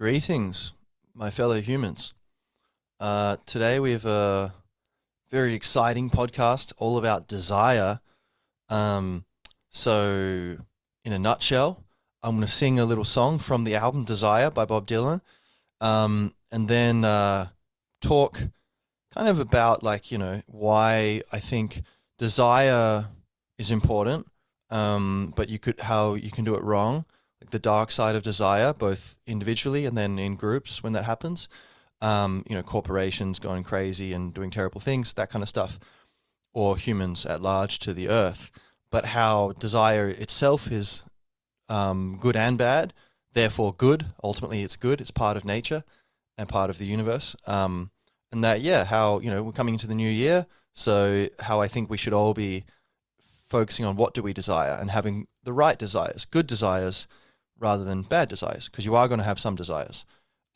Greetings, my fellow humans. Today we have a very exciting podcast all about desire. Um, so, in a nutshell, I'm going to sing a little song from the album Desire by Bob Dylan, and then talk kind of about, why I think desire is important, but how you can do it wrong, like the dark side of desire, both individually and then in groups when that happens. Corporations going crazy and doing terrible things, that kind of stuff, or humans at large to the earth. But how desire itself is good and bad, therefore good. Ultimately, it's good. It's part of nature and part of the universe. And that, how, we're coming into the new year. So how I think we should all be focusing on what do we desire and having the right desires, good desires, rather than bad desires, because you are going to have some desires.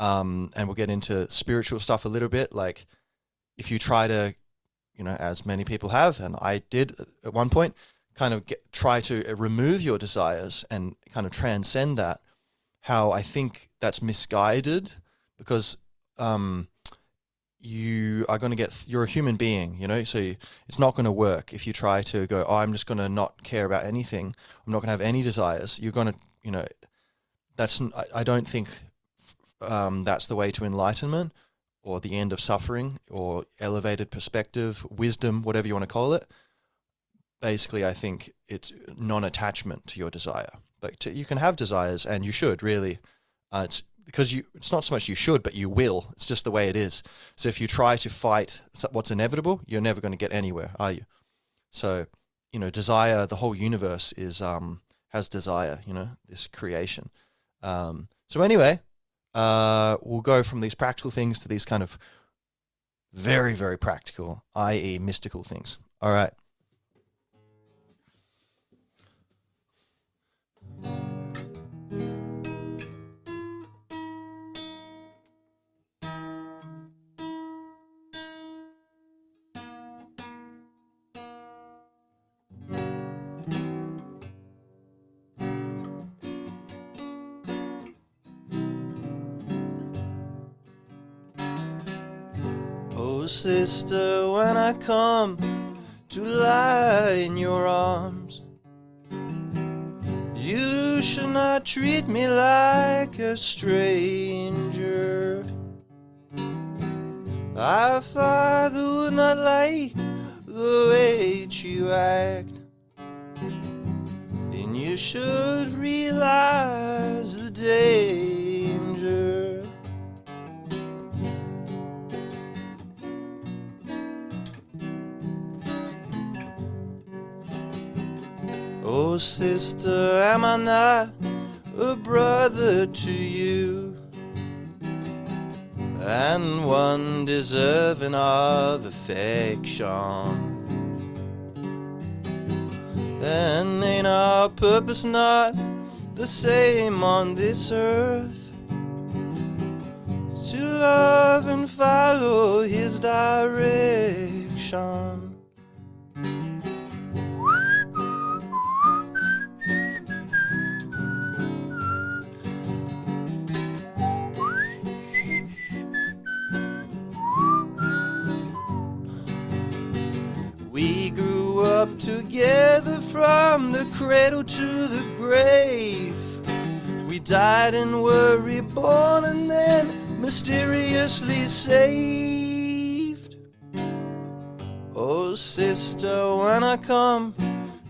And we'll get into spiritual stuff a little bit. Like if you try to, as many people have, and I did at one point, kind of try to remove your desires and kind of transcend that, how I think that's misguided, because you're a human being, so it's not going to work if you try to go, oh, I'm just going to not care about anything. I'm not going to have any desires. You're going to, I don't think that's the way to enlightenment or the end of suffering or elevated perspective, wisdom, whatever you want to call it. Basically, I think it's non-attachment to your desire. But you can have desires, and you should really. It's not so much you should, but you will. It's just the way it is. So if you try to fight what's inevitable, you're never going to get anywhere, are you? So, desire, the whole universe has desire, this creation. So anyway, we'll go from these practical things to these kind of very, very practical, i.e. mystical things. All right. Oh, sister, when I come to lie in your arms, you should not treat me like a stranger. Our father would not like the way that you act, and you should realize the danger. Oh, sister, am I not a brother to you, and one deserving of affection? And ain't our purpose not the same on this earth, to love and follow his direction? We grew up together from the cradle to the grave. We died and were reborn and then mysteriously saved. Oh, sister, when I come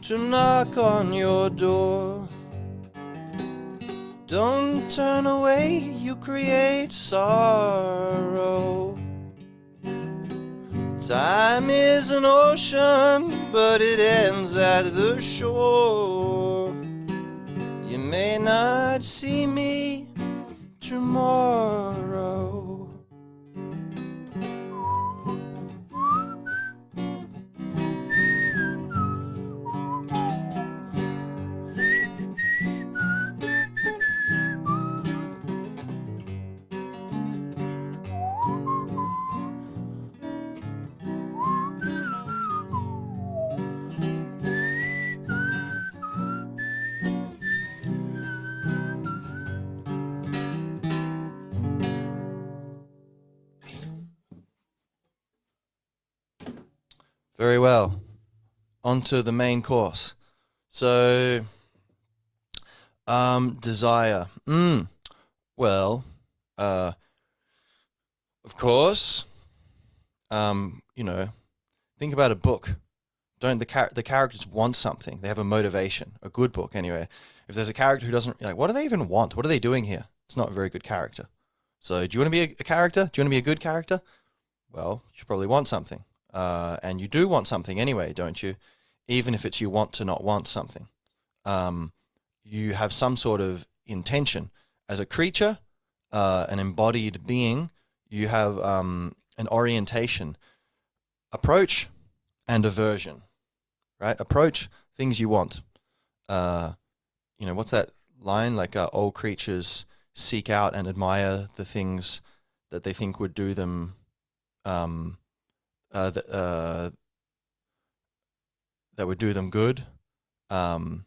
to knock on your door, don't turn away, you create sorrow. Time is an ocean, but it ends at the shore. You may not see me tomorrow. Very well. On to the main course. So, desire. Well, uh, of course. You know, think about a book. Don't the characters want something? They have a motivation. A good book, anyway. If there's a character who doesn't like, what do they even want? What are they doing here? It's not a very good character. So, do you want to be a character? Do you want to be a good character? Well, you probably want something. And you do want something anyway, don't you? Even if it's you want to not want something. Um, you have some sort of intention. As a creature, an embodied being, you have an orientation, approach, and aversion, right? Approach, things you want. Uh, what's that line? Like all creatures seek out and admire the things that they think would do them um, uh, th- uh, that would do them good, um,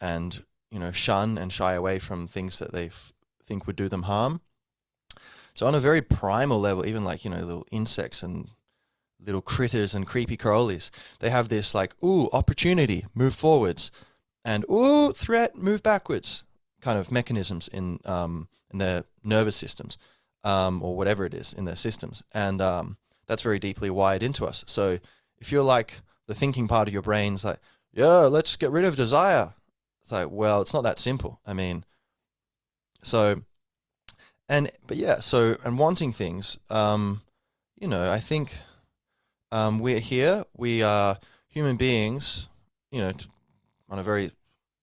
and shun and shy away from things that they think would do them harm. So on a very primal level, even like little insects and little critters and creepy crawlies, they have this like, ooh, opportunity, move forwards, and ooh, threat, move backwards, kind of mechanisms in their nervous systems, or whatever it is in their systems, and that's very deeply wired into us. So if you're like the thinking part of your brain's like, yeah, let's get rid of desire. It's like, well, it's not that simple. I mean, so, but yeah, so, and wanting things, I think we're here, we are human beings, on a very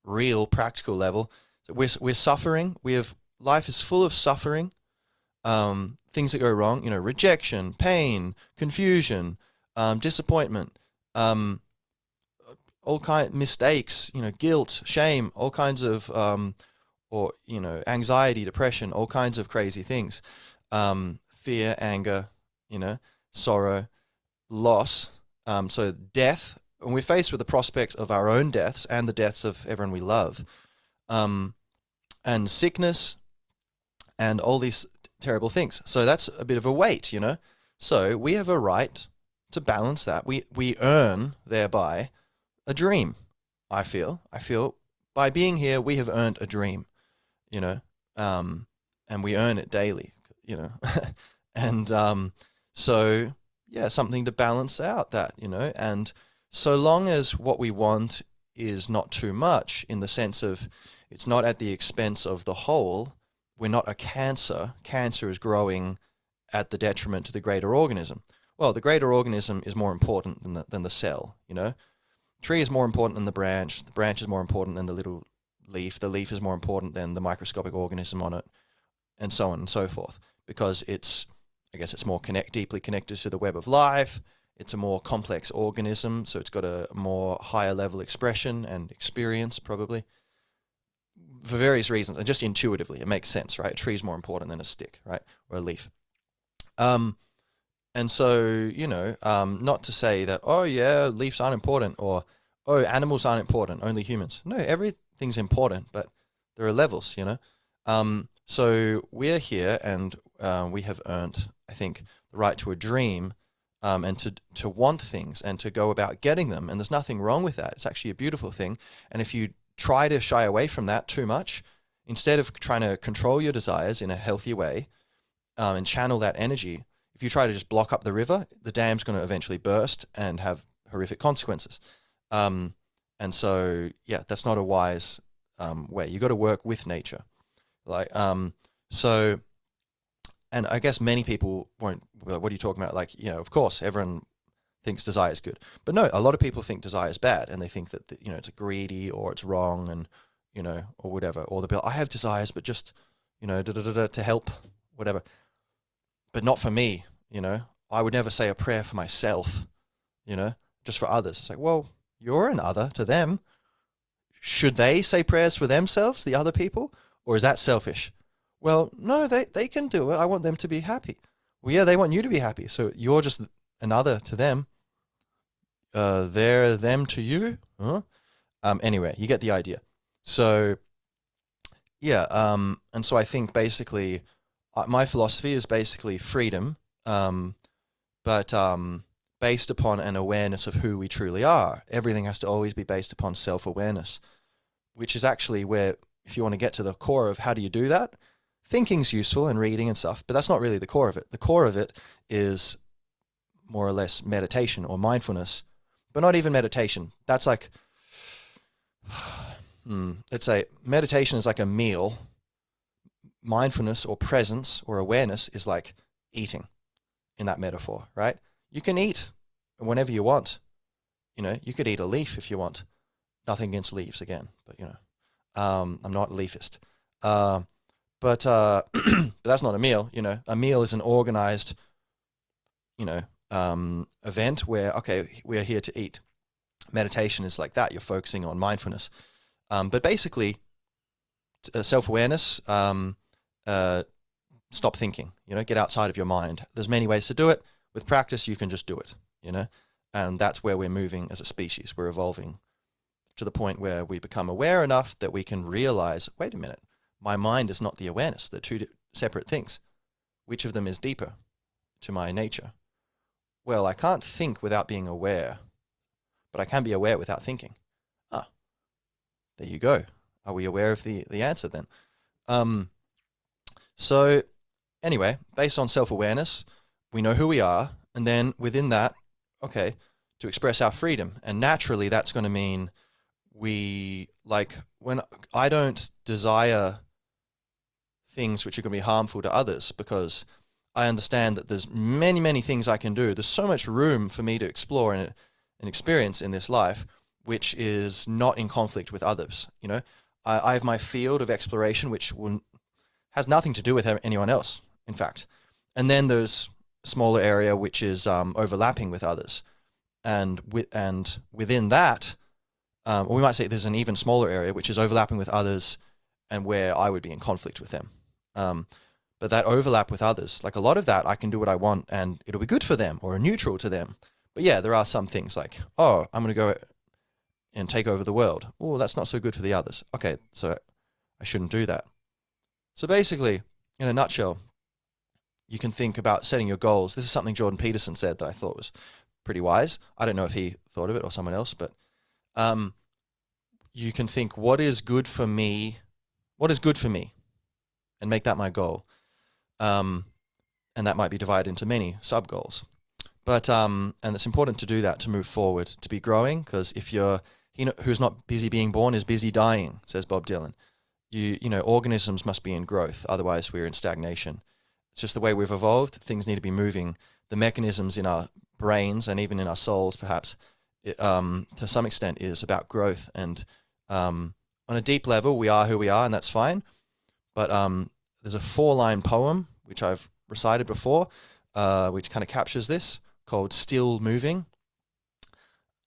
real, practical level. So we're suffering. Life is full of suffering, things that go wrong, rejection, pain, confusion, disappointment, all kind mistakes, guilt, shame, all kinds of or anxiety, depression, all kinds of crazy things, fear, anger, sorrow, loss, so death, and we're faced with the prospect of our own deaths and the deaths of everyone we love, and sickness, and all these terrible things. So that's a bit of a weight, So we have a right to balance that. We earn thereby a dream. I feel by being here we have earned a dream, and we earn it daily, and so yeah, something to balance out that, and so long as what we want is not too much, in the sense of it's not at the expense of the whole, we're not a cancer. Cancer is growing at the detriment to the greater organism. Well, the greater organism is more important than the cell, Tree is more important than the branch is more important than the little leaf is more important than the microscopic organism on it, and so on and so forth, because it's more deeply connected to the web of life. It's a more complex organism, so it's got a more higher level expression and experience, probably, for various reasons, and just intuitively, it makes sense, right? A tree is more important than a stick, right, or a leaf. And so, not to say that, oh yeah, leaves aren't important, or oh, animals aren't important, only humans. No, everything's important, but there are levels, So we're here, and we have earned, I think, the right to a dream, and to want things and to go about getting them. And there's nothing wrong with that. It's actually a beautiful thing. And if you try to shy away from that too much, instead of trying to control your desires in a healthy way, and channel that energy, if you try to just block up the river, the dam's going to eventually burst and have horrific consequences. And so, yeah, that's not a wise way. You got to work with nature. So, and I guess many people won't, what are you talking about? Like, of course, everyone thinks desire is good. But no, a lot of people think desire is bad, and they think that, it's greedy or it's wrong, and, or whatever. Or they'll be like, I have desires, but just, to help, whatever. But not for me, I would never say a prayer for myself, just for others. It's like, well, you're an other to them. Should they say prayers for themselves, the other people? Or is that selfish? Well, no, they can do it. I want them to be happy. Well, yeah, they want you to be happy. So you're just another to them. They're them to you. Huh? Anyway, you get the idea. So, yeah, and so I think basically my philosophy is basically freedom, but based upon an awareness of who we truly are. Everything has to always be based upon self-awareness, which is actually where, if you want to get to the core of how do you do that, thinking's useful and reading and stuff, but that's not really the core of it. The core of it is more or less meditation or mindfulness, but not even meditation. That's like, let's say meditation is like a meal. Mindfulness or presence or awareness is like eating in that metaphor, right? You can eat whenever you want. You know, you could eat a leaf if you want. Nothing against leaves again, but you know, I'm not a leafist. But but that's not a meal. You know, a meal is an organized, you know, event where, okay, we're here to eat. Meditation is like that. You're focusing on mindfulness. But basically, self-awareness, stop thinking, you know, get outside of your mind. There's many ways to do it. With practice, you can just do it, you know, and that's where we're moving as a species. We're evolving to the point where we become aware enough that we can realize, wait a minute, my mind is not the awareness. They're two separate things. Which of them is deeper to my nature? Well, I can't think without being aware, but I can be aware without thinking. Ah, there you go. Are we aware of the answer then? So anyway, based on self-awareness, we know who we are, and then within that, okay, to express our freedom. And naturally that's going to mean when I don't desire things which are going to be harmful to others, because I understand that there's many, many things I can do. There's so much room for me to explore and experience in this life, which is not in conflict with others. You know, I have my field of exploration, which has nothing to do with anyone else, in fact. And then there's a smaller area which is overlapping with others. And within that, or we might say there's an even smaller area which is overlapping with others and where I would be in conflict with them. But that overlap with others, like a lot of that, I can do what I want and it'll be good for them or neutral to them. But yeah, there are some things like, oh, I'm going to go and take over the world. Oh, that's not so good for the others. Okay, so I shouldn't do that. So basically, in a nutshell, you can think about setting your goals. This is something Jordan Peterson said that I thought was pretty wise. I don't know if he thought of it or someone else, but you can think, what is good for me? What is good for me? And make that my goal. And that might be divided into many sub-goals. But and it's important to do that to move forward, to be growing, because if who's not busy being born is busy dying, says Bob Dylan. You know, organisms must be in growth, otherwise we're in stagnation. It's just the way we've evolved. Things need to be moving. The mechanisms in our brains and even in our souls, perhaps, to some extent, is about growth. And on a deep level, we are who we are, and that's fine. But there's a 4-line poem, which I've recited before, which kind of captures this, called Still Moving.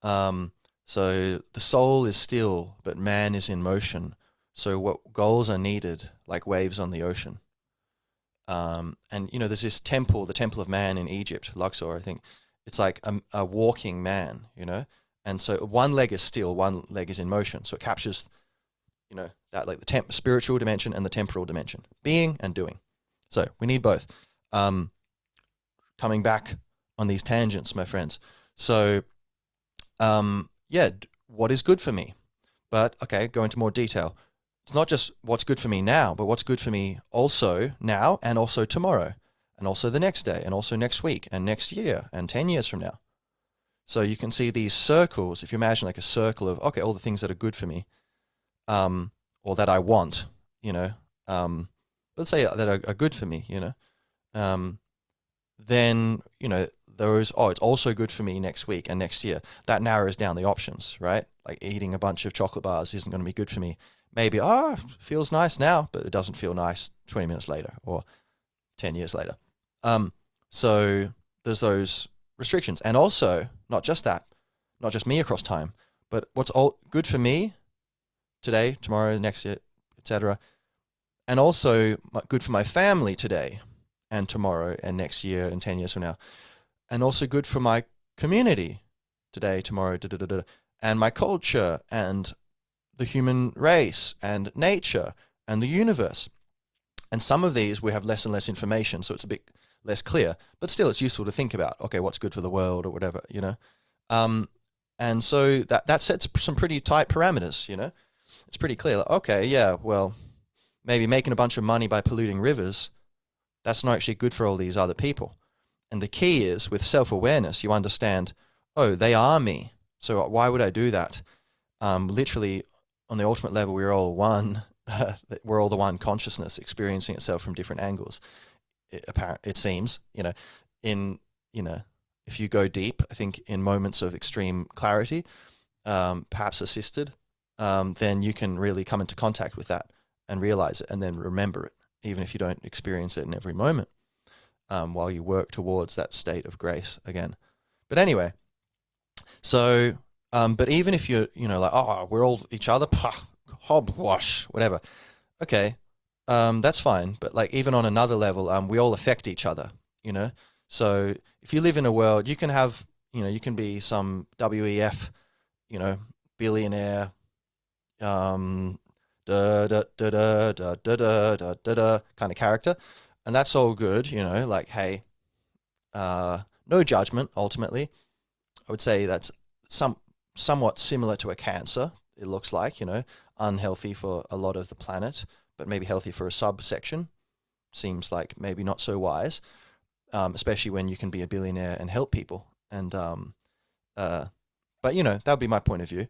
So the soul is still, but man is in motion. So what goals are needed, like waves on the ocean. And, you know, there's this temple, the Temple of Man in Egypt, Luxor, I think. It's like a walking man, you know. And so one leg is still, one leg is in motion. So it captures, you know, that like the spiritual dimension and the temporal dimension, being and doing. So we need both. Coming back on these tangents, my friends. So, yeah, what is good for me? But, okay, go into more detail. It's not just what's good for me now, but what's good for me also now and also tomorrow and also the next day and also next week and next year and 10 years from now. So you can see these circles, if you imagine like a circle of, okay, all the things that are good for me, or that I want, you know, let's say that are good for me, you know, then, you know, it's also good for me next week and next year. That narrows down the options, right? Like eating a bunch of chocolate bars isn't going to be good for me. Maybe, feels nice now, but it doesn't feel nice 20 minutes later or 10 years later. So there's those restrictions. And also, not just that, not just me across time, but what's all good for me today, tomorrow, next year, etc. And also good for my family today and tomorrow and next year and 10 years from now. And also good for my community today, tomorrow, and my culture and the human race and nature and the universe. And some of these we have less and less information, so it's a bit less clear. But still, it's useful to think about, okay, what's good for the world or whatever, and so that sets some pretty tight parameters, It's pretty clear. Like, okay, yeah, well, maybe making a bunch of money by polluting rivers, that's not actually good for all these other people. And the key is, with self-awareness, you understand, oh, they are me. So why would I do that? Literally, on the ultimate level, we're all one. We're all the one consciousness experiencing itself from different angles. It seems, if you go deep, I think in moments of extreme clarity, perhaps assisted, then you can really come into contact with that and realize it and then remember it, even if you don't experience it in every moment, while you work towards that state of grace again. But anyway, so, but even if you're, like, oh, we're all each other, hogwash, whatever. Okay, that's fine. But like even on another level, we all affect each other, So if you live in a world, you can have, you can be some WEF, billionaire, da da da da da da da da da kind of character, and that's all good, like, hey, no judgment. Ultimately, I would say that's somewhat similar to a cancer. It looks like, unhealthy for a lot of the planet, but maybe healthy for a subsection. Seems like maybe not so wise, especially when you can be a billionaire and help people. And but that would be my point of view.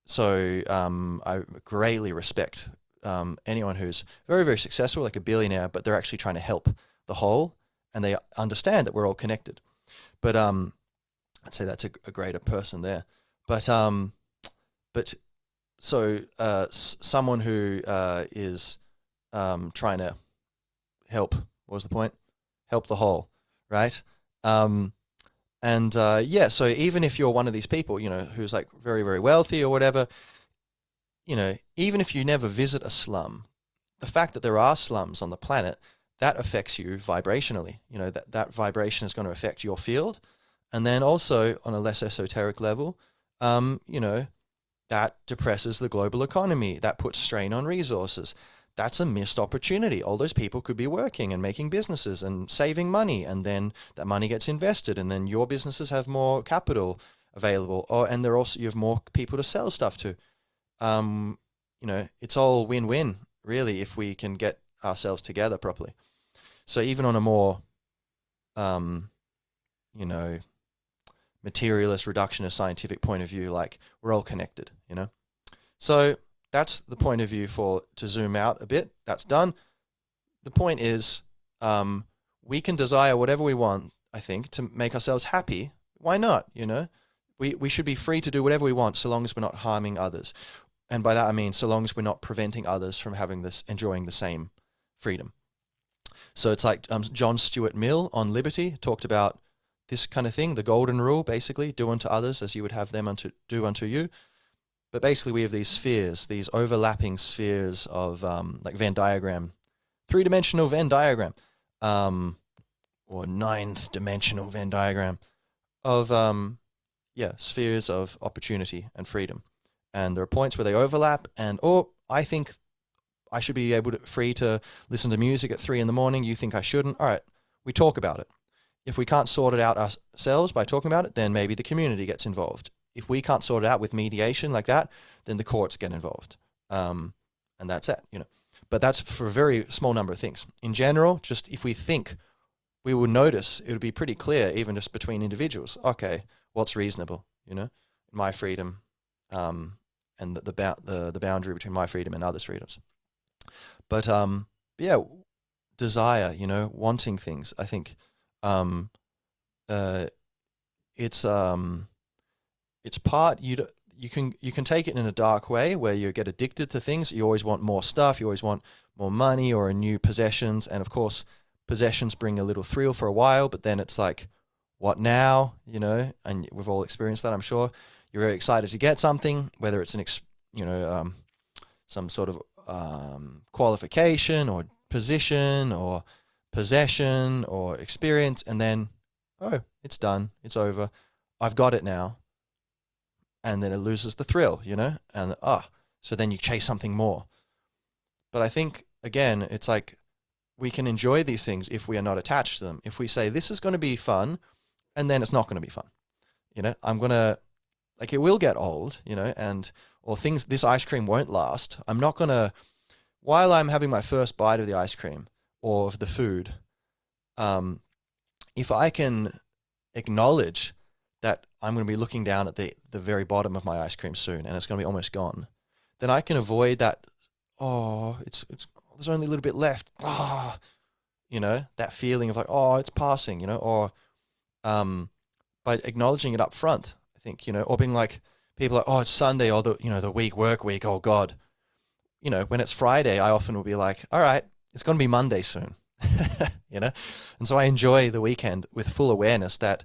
So I greatly respect anyone who's very, very successful, like a billionaire, but they're actually trying to help the whole, and they understand that we're all connected. But I'd say that's a greater person there. But so someone who is trying to help, what was the point? Help the whole, right? So even if you're one of these people, who's like very, very wealthy or whatever, even if you never visit a slum, the fact that there are slums on the planet, that affects you vibrationally. That vibration is going to affect your field. And then also on a less esoteric level, that depresses the global economy. That puts strain on resources. That's a missed opportunity. All those people could be working and making businesses and saving money, and then that money gets invested, and then your businesses have more capital available, and you have more people to sell stuff to. It's all win-win, really, if we can get ourselves together properly. So even on a more, materialist, reductionist, scientific point of view, like, we're all connected, So that's the point of view to zoom out a bit. That's done. The point is, we can desire whatever we want, I think, to make ourselves happy. Why not, We should be free to do whatever we want so long as we're not harming others. And by that I mean so long as we're not preventing others from enjoying the same freedom. So it's like John Stuart Mill on liberty talked about this kind of thing, the golden rule, basically, do unto others as you would have them do unto you. But basically we have these spheres, these overlapping spheres of like Venn diagram, 3-dimensional Venn diagram, or 9th dimensional Venn diagram of spheres of opportunity and freedom. And there are points where they overlap, and I think I should be free to listen to music at 3 a.m. You think I shouldn't. All right, we talk about it. If we can't sort it out ourselves by talking about it, then maybe the community gets involved. If we can't sort it out with mediation like that, then the courts get involved. And that's it, But that's for a very small number of things. In general, just if we think, we will notice, it would be pretty clear, even just between individuals. Okay, what's reasonable, my freedom, and the boundary between my freedom and others' freedoms. But desire, wanting things. I think it's part you can take it in a dark way where you get addicted to things. You always want more stuff. You always want more money or new possessions, and of course, possessions bring a little thrill for a while. But then it's like, what now? And we've all experienced that. I'm sure you're very excited to get something, whether it's some sort of qualification or position or possession or experience, and then, oh, it's done, it's over, I've got it now, and then it loses the thrill, and so then you chase something more. But I think, again, it's like we can enjoy these things if we are not attached to them. If we say, this is going to be fun, and then it's not going to be fun. I'm going to, like, it will get old, or things, this ice cream won't last. I'm not going to, while I'm having my first bite of the ice cream or of the food, if I can acknowledge that I'm going to be looking down at the very bottom of my ice cream soon and it's going to be almost gone, then I can avoid that, it's there's only a little bit left. That feeling of like, it's passing, or by acknowledging it up front, I think, or being like, people are like, it's Sunday, or the work week, oh God. When it's Friday, I often will be like, all right, it's going to be Monday soon, And so I enjoy the weekend with full awareness that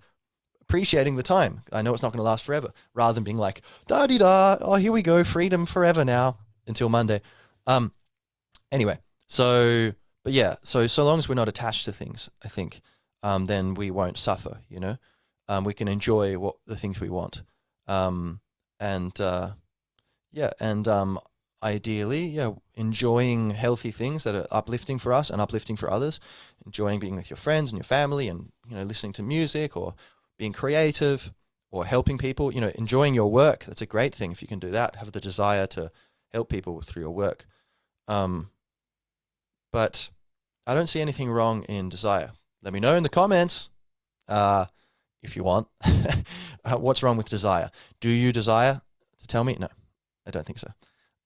appreciating the time. I know it's not going to last forever, rather than being like, da-di-da, here we go, freedom forever now until Monday. Anyway, so long as we're not attached to things, I think, then we won't suffer, we can enjoy the things we want. Ideally, enjoying healthy things that are uplifting for us and uplifting for others, enjoying being with your friends and your family and, listening to music or being creative or helping people, enjoying your work. That's a great thing if you can do that, have the desire to help people through your work. But I don't see anything wrong in desire. Let me know in the comments, if you want, what's wrong with desire. Do you desire to tell me? No, I don't think so.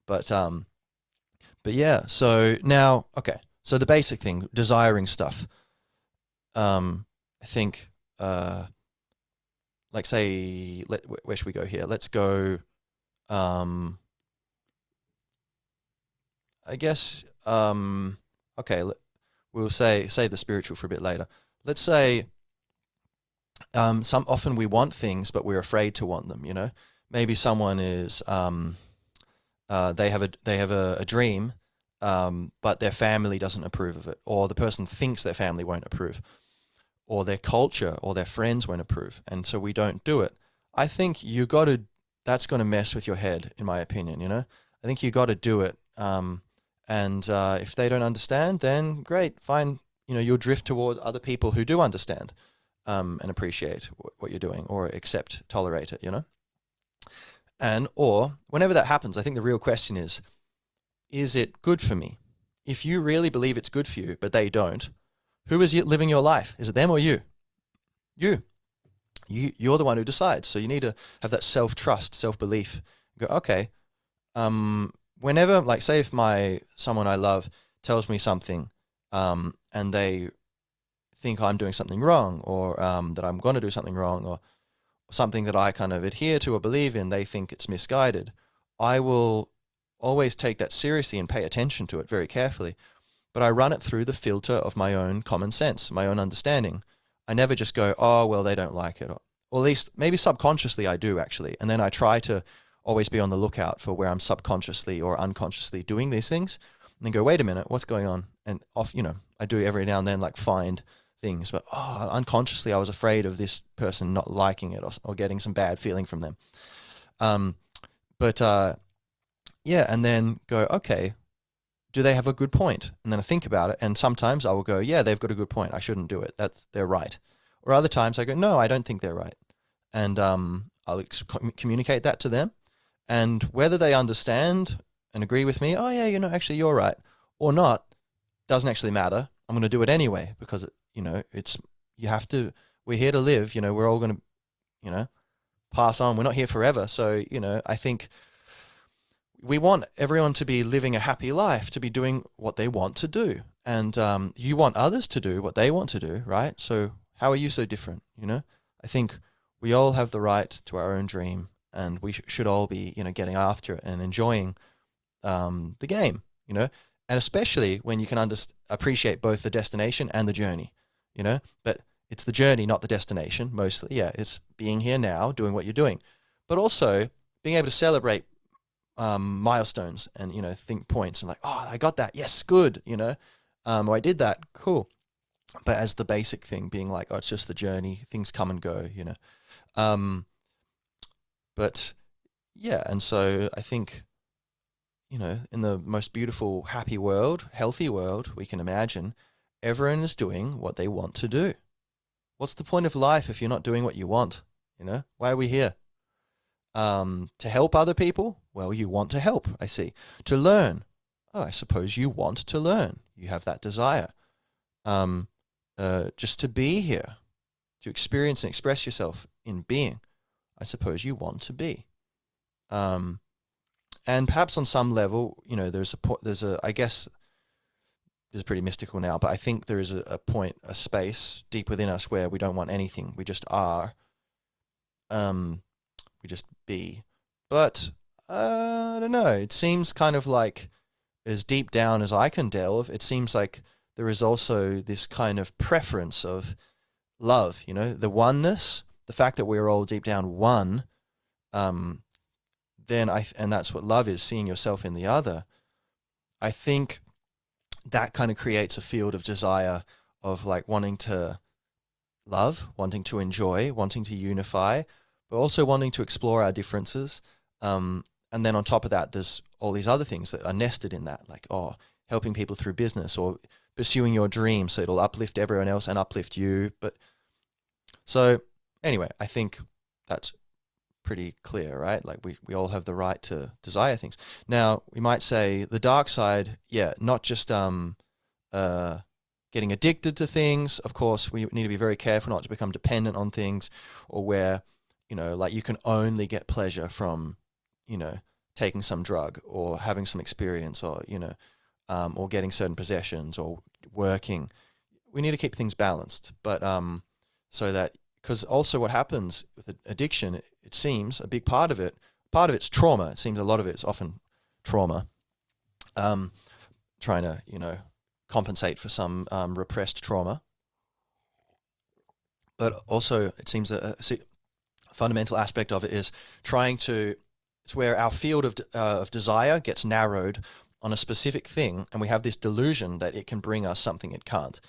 But yeah, so now, okay. So the basic thing, desiring stuff. I think, like say, where should we go here? Let's go, I guess, okay, we'll save the spiritual for a bit later. Let's say, often we want things, but we're afraid to want them, Maybe someone is, they have a dream, but their family doesn't approve of it, or the person thinks their family won't approve, or their culture or their friends won't approve, and so we don't do it. I think that's going to mess with your head, in my opinion, I think you got to do it, and if they don't understand, then great, fine, you'll drift toward other people who do understand, and appreciate what you're doing, or tolerate it, or whenever that happens, I think the real question is it good for me? If you really believe it's good for you, but they don't, who is living your life? Is it them or you? You're the one who decides. So you need to have that self-trust, self-belief. Go, okay, whenever, like, say if someone I love tells me something, and they think I'm doing something wrong, or that I'm going to do something wrong, or something that I kind of adhere to or believe in, they think it's misguided, I will always take that seriously and pay attention to it very carefully. But I run it through the filter of my own common sense, my own understanding. I never just go, oh, well, they don't like it. Or at least maybe subconsciously I do, actually. And then I try to always be on the lookout for where I'm subconsciously or unconsciously doing these things, and then go, wait a minute, what's going on? And I do every now and then, like, find things, but unconsciously I was afraid of this person not liking it, or getting some bad feeling from them. And then go, okay, do they have a good point? And then I think about it, and sometimes I will go, yeah, they've got a good point, I shouldn't do it, they're right. Or other times I go, no, I don't think they're right. And I'll communicate that to them, and whether they understand and agree with me, oh yeah, actually you're right, or not, doesn't actually matter. I'm going to do it anyway, because we're here to live, we're all going to, pass on. We're not here forever. So, I think we want everyone to be living a happy life, to be doing what they want to do. And you want others to do what they want to do, right? So how are you so different, I think we all have the right to our own dream, and we should all be, getting after it and enjoying the game, and especially when you can appreciate both the destination and the journey. But it's the journey, not the destination, mostly. Yeah, it's being here now, doing what you're doing, but also being able to celebrate milestones and, think points and like, oh, I got that. Yes, good, or I did that. Cool. But as the basic thing being like, oh, it's just the journey. Things come and go, But yeah, and so I think, in the most beautiful, happy world, healthy world we can imagine, everyone is doing what they want to do. What's the point of life if you're not doing what you want? Why are we here? To help other people? Well, you want to help, I see. To learn? Oh, I suppose you want to learn. You have that desire. Just to be here, to experience and express yourself in being. I suppose you want to be. And perhaps on some level, I guess this is pretty mystical now, but I think there is a point, a space deep within us where we don't want anything. We just are. We just be. But I don't know. It seems kind of like, as deep down as I can delve, it seems like there is also this kind of preference of love, the oneness, the fact that we're all deep down one. And that's what love is, seeing yourself in the other. I think that kind of creates a field of desire of like wanting to love, wanting to enjoy, wanting to unify, but also wanting to explore our differences. And then on top of that, there's all these other things that are nested in that, like, helping people through business or pursuing your dream so it'll uplift everyone else and uplift you. But so anyway, I think that's pretty clear, right? Like we all have the right to desire things. Now, we might say the dark side, not just getting addicted to things. Of course, we need to be very careful not to become dependent on things, or where, like you can only get pleasure from, taking some drug or having some experience, or, or getting certain possessions or working. We need to keep things balanced, but so that, because also what happens with addiction, it seems a big part of it's trauma. It seems a lot of it's often trauma, trying to, compensate for some repressed trauma. But also it seems that a fundamental aspect of it is it's where our field of desire gets narrowed on a specific thing, and we have this delusion that it can bring us something it can't.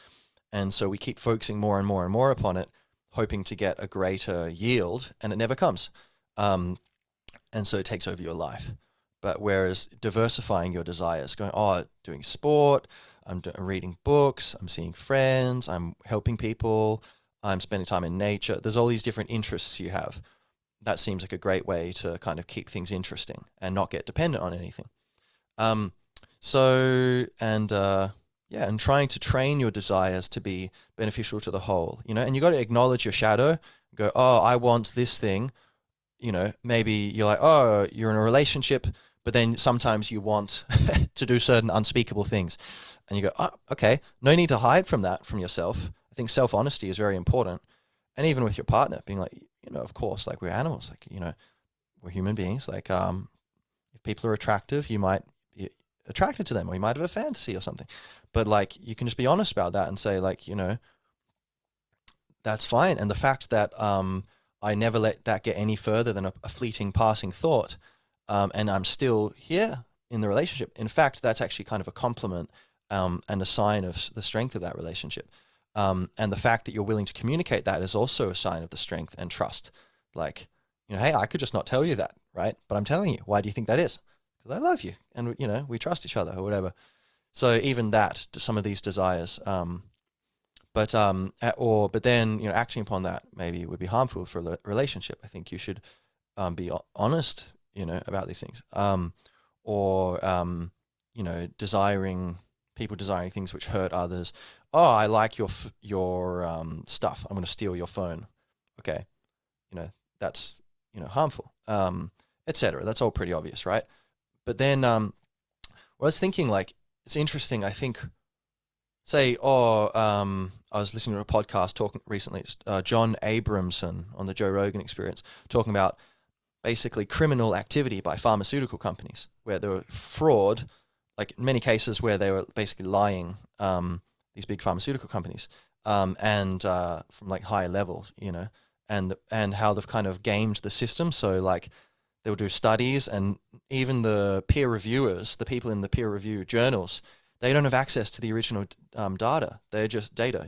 And so we keep focusing more and more and more upon it, hoping to get a greater yield, and it never comes. And so it takes over your life. But whereas diversifying your desires, going, doing sport, I'm reading books, I'm seeing friends, I'm helping people, I'm spending time in nature. There's all these different interests you have. That seems like a great way to kind of keep things interesting and not get dependent on anything. And trying to train your desires to be beneficial to the whole, and you got to acknowledge your shadow, go, I want this thing, maybe you're like, you're in a relationship, but then sometimes you want to do certain unspeakable things, and you go, okay, no need to hide from that from yourself. I think self-honesty is very important. And even with your partner, being like, of course, like we're animals, like, we're human beings. Like, if people are attractive, you might be attracted to them, or you might have a fantasy or something. But like, you can just be honest about that and say, like, that's fine. And the fact that I never let that get any further than a fleeting passing thought, and I'm still here in the relationship. In fact, that's actually kind of a compliment and a sign of the strength of that relationship. And the fact that you're willing to communicate that is also a sign of the strength and trust. Like, hey, I could just not tell you that, right? But I'm telling you. Why do you think that is? Because I love you, and we trust each other, or whatever. So even that, some of these desires, but then acting upon that maybe would be harmful for the relationship. I think you should be honest, about these things, desiring things which hurt others. I like your stuff. I'm going to steal your phone. Okay, that's harmful, etc. That's all pretty obvious, right? But then I was thinking, like, it's interesting. I think, say, I was listening to a podcast talking recently, John Abramson on the Joe Rogan Experience, talking about basically criminal activity by pharmaceutical companies, where there were fraud, like in many cases where they were basically lying, these big pharmaceutical companies, and from like high levels, and how they've kind of gamed the system. So like they'll do studies, and even the peer reviewers, the people in the peer review journals, they don't have access to the original data. They're just data,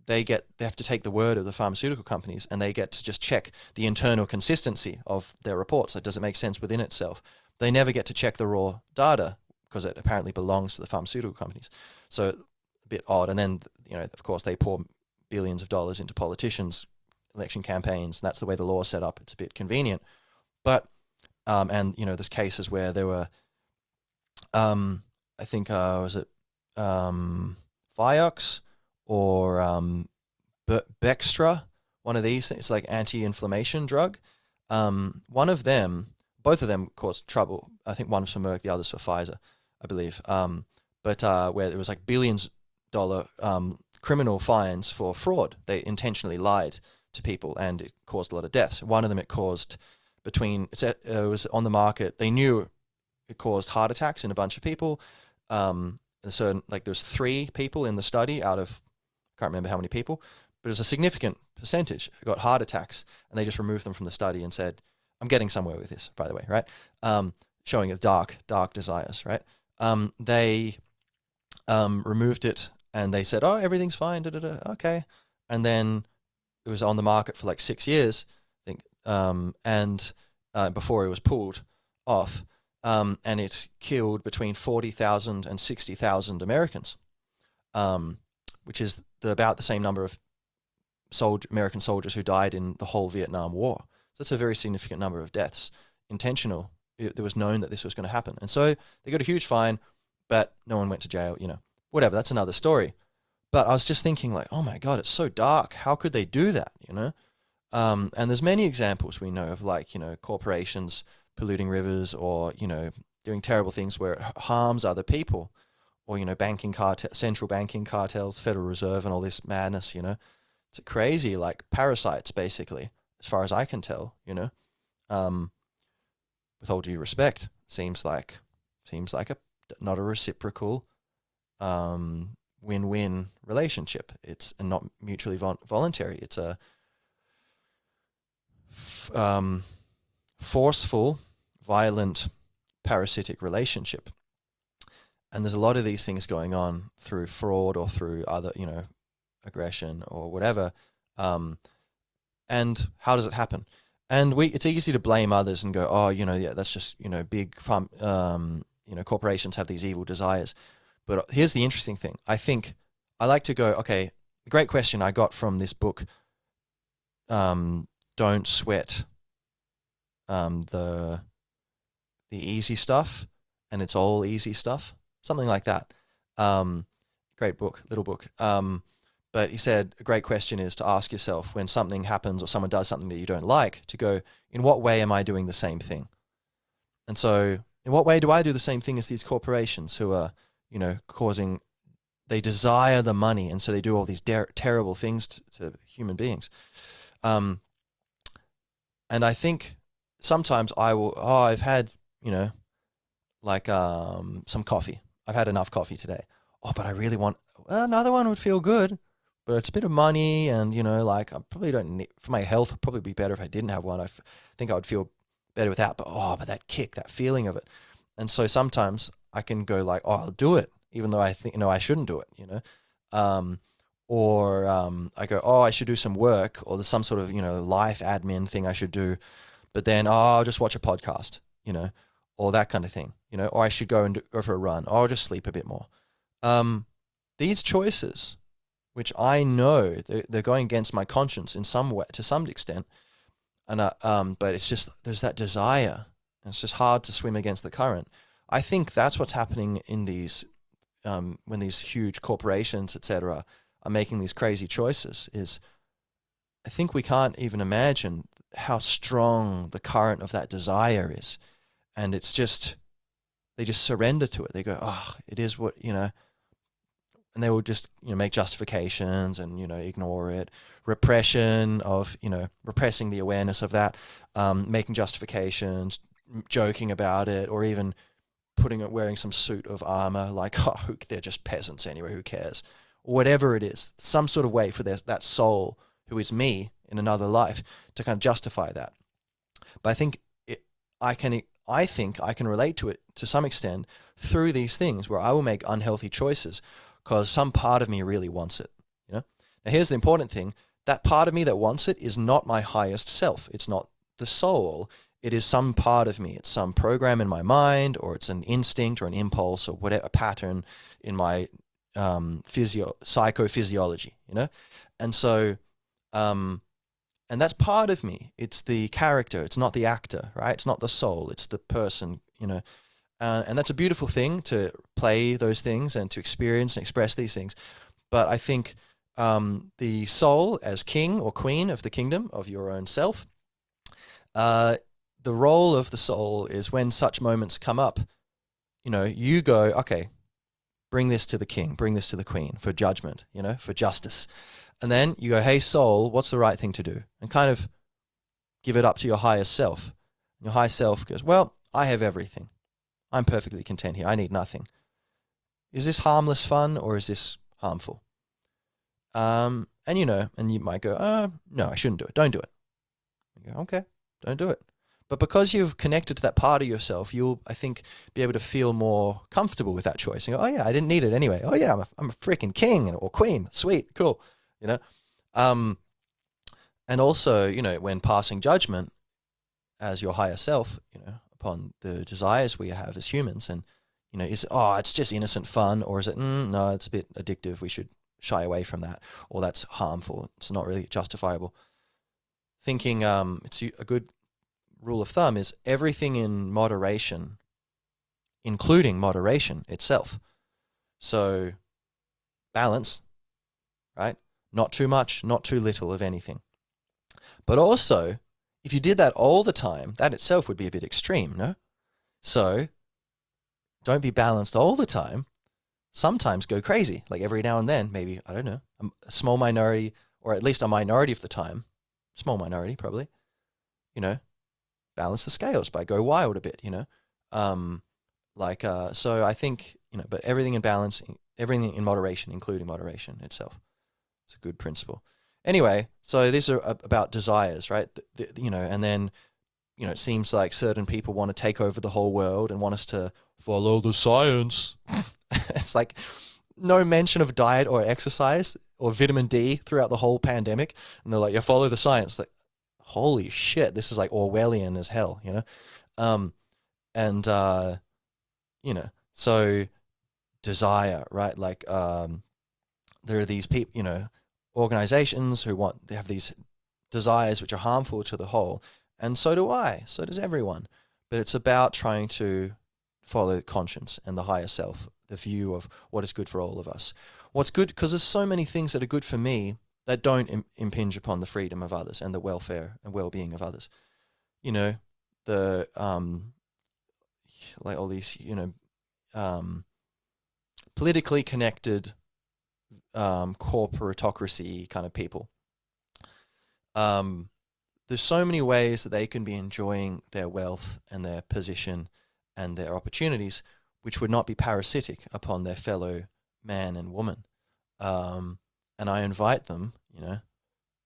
they have to take the word of the pharmaceutical companies, and they get to just check the internal consistency of their reports. Like, does it make sense within itself? They never get to check the raw data because it apparently belongs to the pharmaceutical companies. So bit odd. And then, of course, they pour billions of dollars into politicians' election campaigns, and that's the way the law is set up. It's a bit convenient. But, and, there's cases where there were, I think, was it Vioxx or Bextra, one of these, it's like anti-inflammation drug. One of them, both of them caused trouble. I think one's for Merck, the other's for Pfizer, I believe. But where it was like billions-dollar criminal fines for fraud. They intentionally lied to people, and it caused a lot of deaths. One of them, it caused it was on the market. They knew it caused heart attacks in a bunch of people. So like there's 3 people in the study out of, I can't remember how many people, but it was a significant percentage who got heart attacks, and they just removed them from the study and said, I'm getting somewhere with this, by the way, right? Showing its dark desires, right? They removed it, and they said, oh, everything's fine, okay. And then it was on the market for like 6 years, I think, and before it was pulled off, and it killed between 40,000 and 60,000 Americans, which is about the same number of American soldiers who died in the whole Vietnam War. So that's a very significant number of deaths, intentional. It was known that this was going to happen. And so they got a huge fine, but no one went to jail, whatever, that's another story. But I was just thinking like, oh my God, it's so dark. How could they do that, And there's many examples we know of, like, corporations polluting rivers, or, doing terrible things where it harms other people, or, central banking cartels, Federal Reserve and all this madness, It's crazy, like parasites, basically, as far as I can tell, with all due respect, seems like not a reciprocal win-win relationship. It's not mutually voluntary. It's a forceful, violent, parasitic relationship. And there's a lot of these things going on through fraud or through other, aggression or whatever. And how does it happen? And it's easy to blame others and go, oh, yeah, that's just, big corporations have these evil desires. But here's the interesting thing. I think I like to go, okay, the great question I got from this book, Don't Sweat the easy stuff, and it's all easy stuff, something like that. Great book, little book. But he said a great question is to ask yourself, when something happens or someone does something that you don't like, to go, in what way am I doing the same thing? And so in what way do I do the same thing as these corporations who are, they desire the money, and so they do all these terrible things to human beings. And I think sometimes I've had, some coffee. I've had enough coffee today. Oh, but I really want, another one would feel good. But it's a bit of money, and, I probably don't need, for my health, it'd probably be better if I didn't have one. I think I would feel better without, but that kick, that feeling of it. And so sometimes I can go like, oh, I'll do it, even though I think, I shouldn't do it, Or I go, oh, I should do some work, or there's some sort of, life admin thing I should do. But then, I'll just watch a podcast, or that kind of thing, or I should go for a run, or I'll just sleep a bit more. These choices, which I know they're going against my conscience in some way, to some extent, and but it's just, there's that desire, and it's just hard to swim against the current. I think that's what's happening in these, when these huge corporations, etc., are making these crazy choices. Is I think we can't even imagine how strong the current of that desire is, and it's just, they just surrender to it. They go, oh, it is what, and they will just, make justifications and, ignore it. Repression of, repressing the awareness of that, making justifications, joking about it, or even wearing some suit of armor, like, oh, they're just peasants anyway, who cares? Or whatever it is, some sort of way for that soul, who is me in another life, to kind of justify that. But I think I think I can relate to it to some extent through these things where I will make unhealthy choices because some part of me really wants it. Now here's the important thing. That part of me that wants it is not my highest self. It's not the soul. It is some part of me. It's some program in my mind, or it's an instinct or an impulse or whatever, a pattern in my psychophysiology, you know? And so, and that's part of me. It's the character. It's not the actor, right? It's not the soul. It's the person, you know? And that's a beautiful thing, to play those things and to experience and express these things. But I think the soul as king or queen of the kingdom of your own self, the role of the soul is when such moments come up, you know, you go, okay, bring this to the king, bring this to the queen for judgment, you know, for justice. And then you go, hey, soul, what's the right thing to do? And kind of give it up to your higher self. And your higher self goes, well, I have everything. I'm perfectly content here. I need nothing. Is this harmless fun or is this harmful? And you know, and you might go, no, I shouldn't do it. Don't do it. You go, okay, don't do it. But because you've connected to that part of yourself, you'll, I think, be able to feel more comfortable with that choice. And go, oh yeah, I didn't need it anyway. Oh yeah, I'm a freaking king or queen. Sweet, cool. You know, and also, you know, when passing judgment as your higher self, you know, upon the desires we have as humans, and you know, is it's just innocent fun, or is it no, it's a bit addictive, we should shy away from that, or that's harmful, it's not really justifiable. Thinking it's a good rule of thumb is everything in moderation, including moderation itself. So balance, right? Not too much, not too little of anything. But also, if you did that all the time, that itself would be a bit extreme, no? So don't be balanced all the time. Sometimes go crazy, like every now and then, maybe, I don't know, a small minority, or at least a minority of the time, small minority probably, you know, balance the scales by go wild a bit, you know. So I think, you know, but everything in balance, everything in moderation, including moderation itself. It's a good principle. Anyway, so these are about desires, right? You know, and then, you know, it seems like certain people want to take over the whole world and want us to follow the science. It's like no mention of diet or exercise or vitamin D throughout the whole pandemic. And they're like, yeah, follow the science. Like, holy shit, this is like Orwellian as hell, you know? You know, so desire, right? Like, there are these people, you know, organizations who they have these desires which are harmful to the whole. And so do I. So does everyone. But it's about trying to follow conscience and the higher self, the view of what is good for all of us. What's good, because there's so many things that are good for me that don't impinge upon the freedom of others and the welfare and well-being of others. You know, the like all these, you know, politically connected corporatocracy kind of people. There's so many ways that they can be enjoying their wealth and their position and their opportunities, which would not be parasitic upon their fellow man and woman. And I invite them, you know,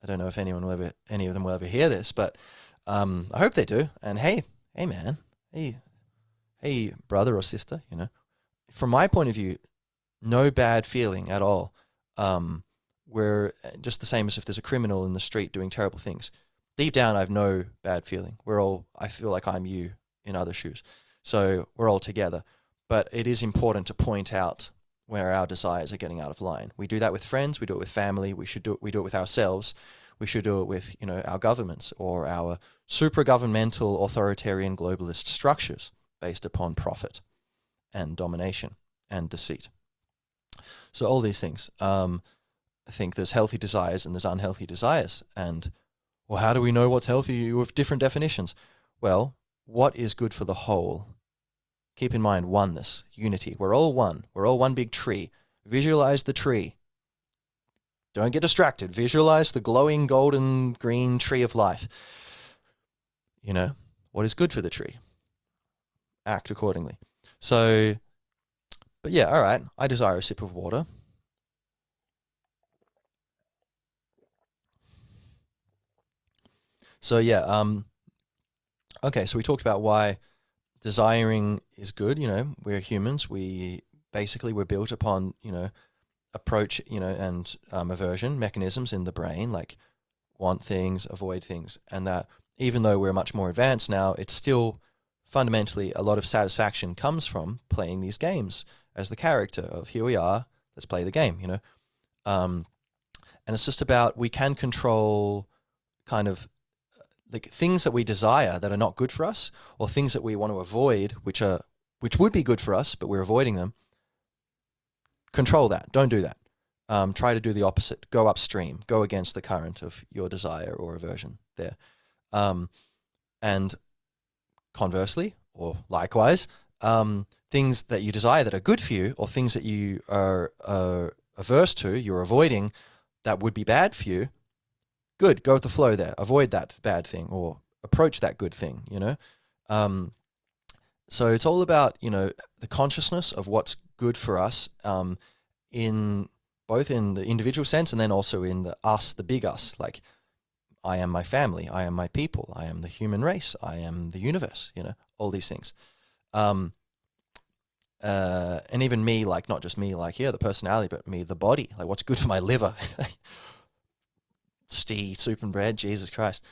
I don't know if any of them will ever hear this, but I hope they do. And hey man, hey brother or sister, you know, from my point of view, no bad feeling at all. We're just the same as if there's a criminal in the street doing terrible things. Deep down, I have no bad feeling. I feel like I'm you in other shoes. So we're all together. But it is important to point out where our desires are getting out of line. We do that with friends. We do it with family. We do it with ourselves. We should do it with, you know, our governments or our supra-governmental authoritarian globalist structures based upon profit and domination and deceit. So all these things. I think there's healthy desires and there's unhealthy desires. And, well, how do we know what's healthy with different definitions? Well, what is good for the whole? Keep in mind oneness, unity. We're all one. We're all one big tree. Visualize the tree. Don't get distracted. Visualize the glowing golden green tree of life. You know, what is good for the tree? Act accordingly. So, but yeah, all right. I desire a sip of water. So yeah, okay, so we talked about why desiring is good. You know, we're humans. We're built upon, you know, approach, you know, and aversion mechanisms in the brain, like want things, avoid things, and that even though we're much more advanced now, it's still fundamentally a lot of satisfaction comes from playing these games as the character of here we are, let's play the game, you know. And it's just about, we can control kind of like things that we desire that are not good for us, or things that we want to avoid, which would be good for us, but we're avoiding them. Control that. Don't do that. Try to do the opposite. Go upstream. Go against the current of your desire or aversion there. And conversely, or likewise, things that you desire that are good for you, or things that you are averse to, you're avoiding, that would be bad for you, good, go with the flow there. Avoid that bad thing or approach that good thing, you know. So it's all about, you know, the consciousness of what's good for us, in both in the individual sense and then also in the us, the big us, like I am my family, I am my people, I am the human race, I am the universe, you know, all these things. And even me, like not just me, like the personality, but me, the body, like what's good for my liver. Steve, soup and bread, Jesus Christ.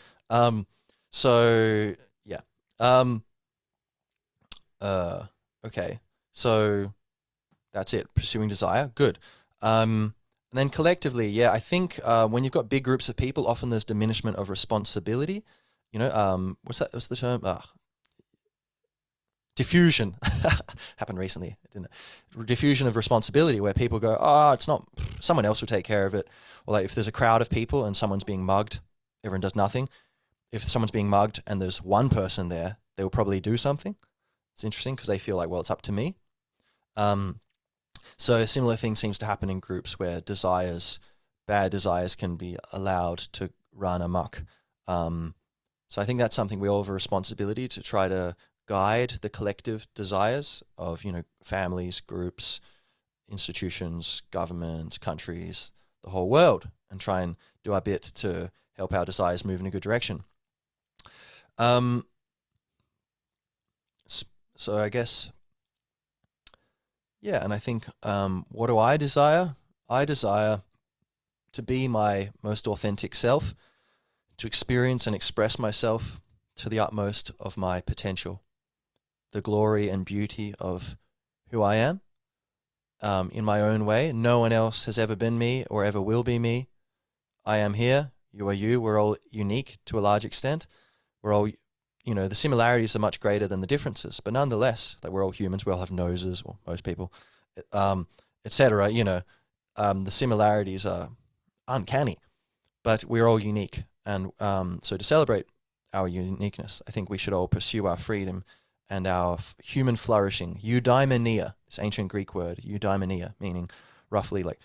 So yeah. Okay. So that's it. Pursuing desire. Good. And then collectively, yeah, I think when you've got big groups of people, often there's diminishment of responsibility. You know, what's that? What's the term? Diffusion. Happened recently, didn't it? Diffusion of responsibility, where people go, oh, it's not, someone else will take care of it. Or like if there's a crowd of people and someone's being mugged, everyone does nothing. If someone's being mugged and there's one person there, they will probably do something. It's interesting because they feel like, well, it's up to me. So a similar thing seems to happen in groups where bad desires can be allowed to run amok. So I think that's something we all have a responsibility to try to guide the collective desires of, you know, families, groups, institutions, governments, countries, the whole world, and try and do our bit to help our desires move in a good direction. So I guess, yeah, and I think, what do I desire? I desire to be my most authentic self, to experience and express myself to the utmost of my potential, the glory and beauty of who I am, in my own way. No one else has ever been me or ever will be me. I am here. You are you. We're all unique to a large extent. We're all, you know, the similarities are much greater than the differences, but nonetheless, like we're all humans. We all have noses, or most people, etc. You know, the similarities are uncanny, but we're all unique. And so to celebrate our uniqueness, I think we should all pursue our freedom and our human flourishing. Eudaimonia, this ancient Greek word, eudaimonia, meaning roughly like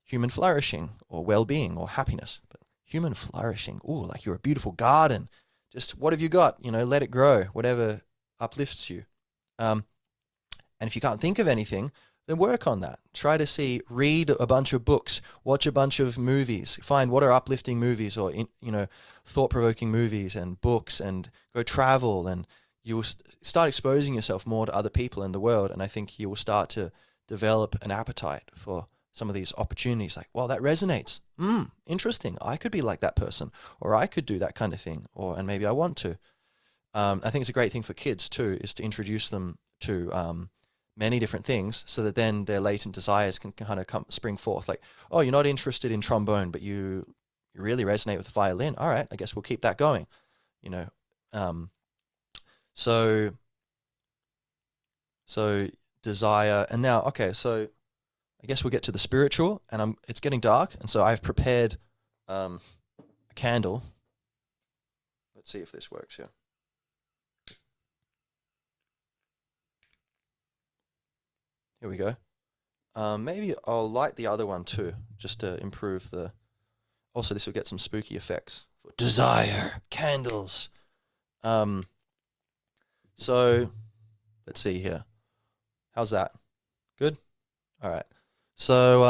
human flourishing or well-being or happiness. But human flourishing, ooh, like you're a beautiful garden. Just what have you got? You know, let it grow, whatever uplifts you. And if you can't think of anything, then work on that. Try to read a bunch of books, watch a bunch of movies, find what are uplifting movies or, you know, thought-provoking movies and books, and go travel, and you will start exposing yourself more to other people in the world. And I think you will start to develop an appetite for some of these opportunities. Like, well, that resonates. Interesting. I could be like that person, or I could do that kind of thing, and maybe I want to. I think it's a great thing for kids too, is to introduce them to many different things, so that then their latent desires can kind of spring forth. Like, oh, you're not interested in trombone, but you really resonate with the violin. All right, I guess we'll keep that going. You know, so desire, and now, okay, so I guess we'll get to the spiritual, and it's getting dark, and so I've prepared a candle. Let's see if this works here. Here we go. Maybe I'll light the other one too, just to improve the... Also, this will get some spooky effects. For desire, candles. So, let's see here. How's that? Good? All right. So,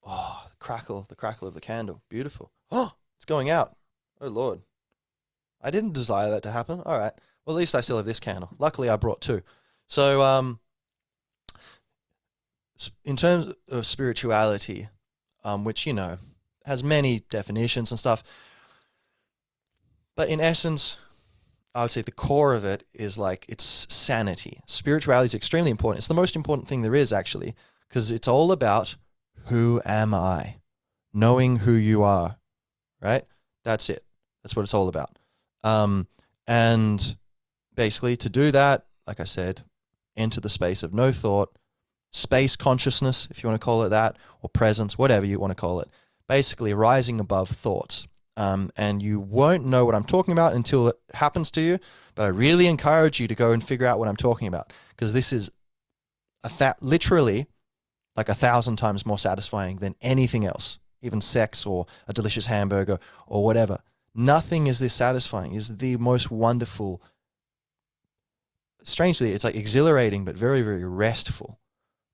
oh, the crackle of the candle. Beautiful. Oh, it's going out. Oh, Lord. I didn't desire that to happen. All right. Well, at least I still have this candle. Luckily, I brought two. So, in terms of spirituality, which, you know, has many definitions and stuff, but in essence, I would say the core of it is like it's sanity. Spirituality is extremely important. It's the most important thing there is, actually, because it's all about who am I? Knowing who you are, right? That's it. That's what it's all about. And basically, to do that, like I said, enter the space of no thought, space consciousness, if you want to call it that, or presence, whatever you want to call it. Basically, rising above thoughts. And you won't know what I'm talking about until it happens to you. But I really encourage you to go and figure out what I'm talking about, because this is literally like 1,000 times more satisfying than anything else, even sex or a delicious hamburger or whatever. Nothing is this satisfying. It's the most wonderful. Strangely, it's like exhilarating, but very, very restful.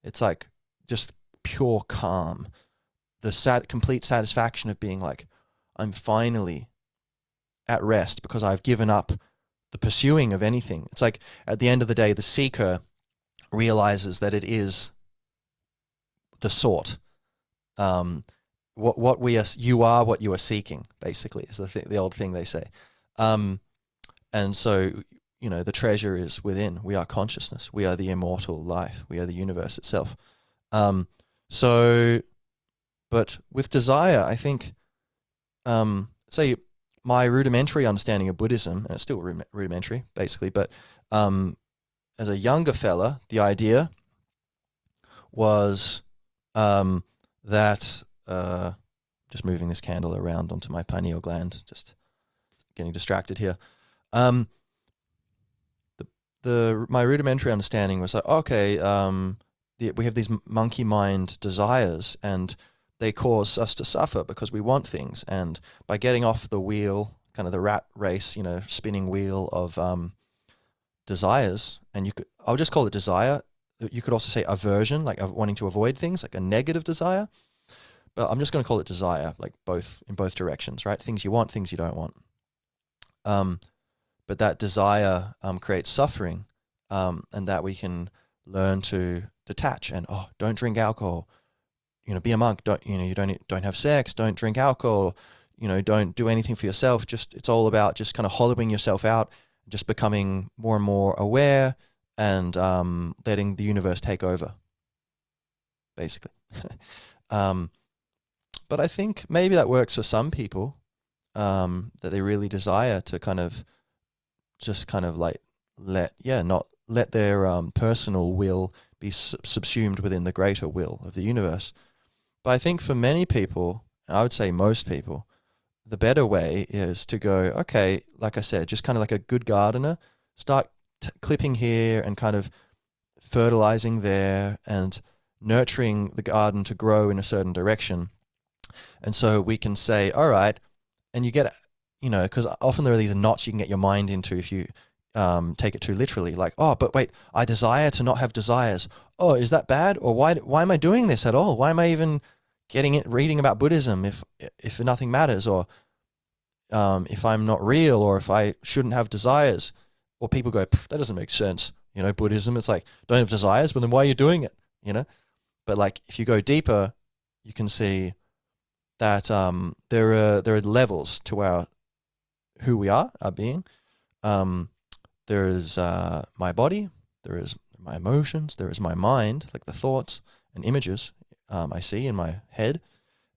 It's like just pure calm. The complete satisfaction of being like, I'm finally at rest because I've given up the pursuing of anything. It's like at the end of the day, the seeker realizes that it is the sought. What we are, you are what you are seeking. Basically, is the old thing they say. And so, you know, the treasure is within. We are consciousness. We are the immortal life. We are the universe itself. But with desire, I think, say my rudimentary understanding of Buddhism, and it's still rudimentary, basically, but as a younger fella, the idea was that, just moving this candle around onto my pineal gland, just getting distracted here. My rudimentary understanding was like, okay, we have these monkey mind desires, and they cause us to suffer because we want things. And by getting off the wheel, kind of the rat race, you know, spinning wheel of desires, and I'll just call it desire. You could also say aversion, like wanting to avoid things, like a negative desire. But I'm just going to call it desire, like in both directions, right? Things you want, things you don't want. But that desire creates suffering, and that we can learn to detach. And don't drink alcohol. You know, be a monk. Don't have sex. Don't drink alcohol. You know, don't do anything for yourself. It's all about just kind of hollowing yourself out, just becoming more and more aware, and letting the universe take over, basically. But I think maybe that works for some people, that they really desire to kind of like not let their personal will be subsumed within the greater will of the universe. But I think for many people, I would say most people, the better way is to go, okay, like I said, just kind of like a good gardener, start clipping here and kind of fertilizing there and nurturing the garden to grow in a certain direction. And so we can say, all right, and you get, you know, because often there are these knots you can get your mind into if you take it too literally, like, but wait, I desire to not have desires. Oh, is that bad? Or why am I doing this at all? Why am I even reading about Buddhism if nothing matters, or if I'm not real, or if I shouldn't have desires? Or people go, that doesn't make sense. You know, Buddhism, it's like, don't have desires, but then why are you doing it? You know? But like, if you go deeper, you can see that there are levels to who we are, our being. There is my body, there is my emotions, there is my mind, like the thoughts and images I see in my head,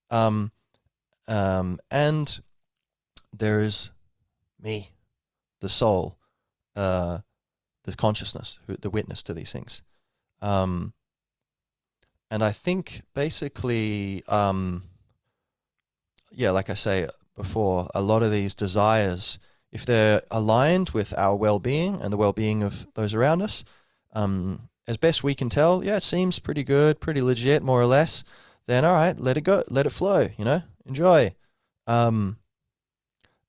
and there is me, the soul, the consciousness, the witness to these things. And I think basically, like I say before, a lot of these desires, if they're aligned with our well-being and the well-being of those around us, as best we can tell, it seems pretty good, pretty legit, more or less, then all right, let it go, let it flow, you know, enjoy. And